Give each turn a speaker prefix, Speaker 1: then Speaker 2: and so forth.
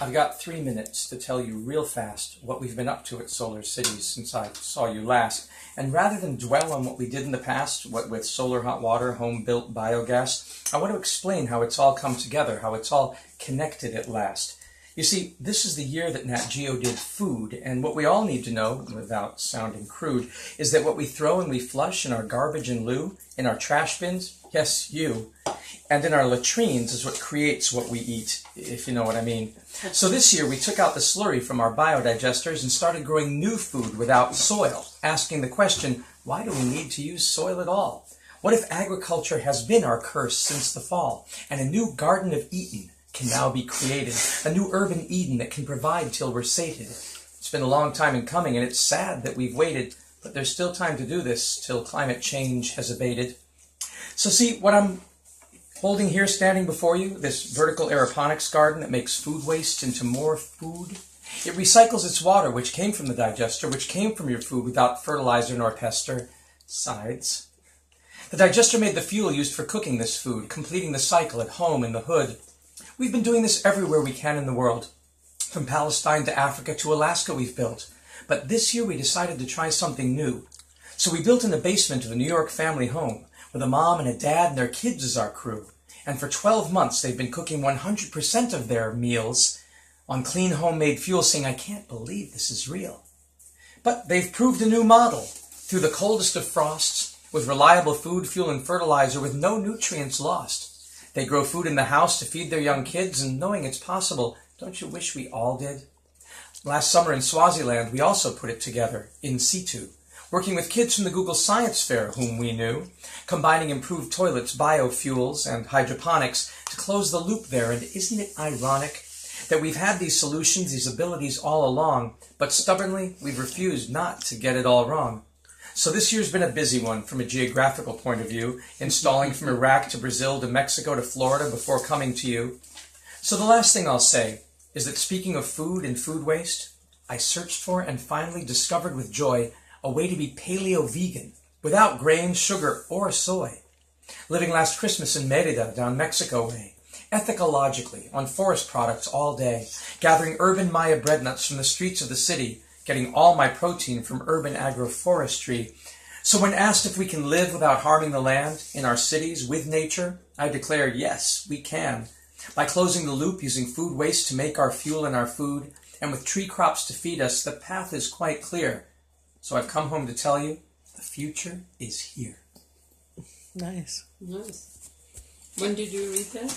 Speaker 1: I've got 3 minutes to tell you real fast what we've been up to at Solar Cities since I saw you last. And rather than dwell on what we did in the past, what with solar hot water, home-built biogas, I want to explain how it's all come together, how it's all connected at last. You see, this is the year that Nat Geo did food, and what we all need to know, without sounding crude, is that what we throw and we flush in our garbage and loo, in our trash bins, yes, you, and in our latrines is what creates what we eat, if you know what I mean. So this year we took out the slurry from our biodigesters and started growing new food without soil, asking the question, why do we need to use soil at all? What if agriculture has been our curse since the fall, and a new Garden of Eden can now be created, a new urban Eden that can provide till we're sated. It's been a long time in coming, and it's sad that we've waited, but there's still time to do this till climate change has abated. So see, what I'm holding here, standing before you, this vertical aeroponics garden that makes food waste into more food. It recycles its water, which came from the digester, which came from your food without fertilizer nor pesticides. The digester made the fuel used for cooking this food, completing the cycle at home in the hood. We've been doing this everywhere we can in the world. From Palestine to Africa to Alaska we've built. But this year we decided to try something new. So we built in the basement of a New York family home, with a mom and a dad and their kids as our crew. And for 12 months they've been cooking 100% of their meals on clean homemade fuel, saying, I can't believe this is real. But they've proved a new model. Through the coldest of frosts, with reliable food, fuel, and fertilizer, with no nutrients lost. They grow food in the house to feed their young kids, and knowing it's possible, don't you wish we all did? Last summer in Swaziland, we also put it together, in situ, working with kids from the Google Science Fair, whom we knew, combining improved toilets, biofuels, and hydroponics to close the loop there. And isn't it ironic that we've had these solutions, these abilities all along, but stubbornly we've refused not to get it all wrong? So this year's been a busy one from a geographical point of view, installing from Iraq to Brazil to Mexico to Florida before coming to you. So the last thing I'll say is that speaking of food and food waste, I searched for and finally discovered with joy a way to be paleo-vegan, without grain, sugar, or soy. Living last Christmas in Merida, down Mexico way, ethicologically, on forest products all day, gathering urban Maya bread nuts from the streets of the city, getting all my protein from urban agroforestry. So when asked if we can live without harming the land in our cities with nature, I declare, yes, we can. By closing the loop, using food waste to make our fuel and our food, and with tree crops to feed us, the path is quite clear. So I've come home to tell you, the future is here.
Speaker 2: Nice.
Speaker 3: Nice. When did you read that?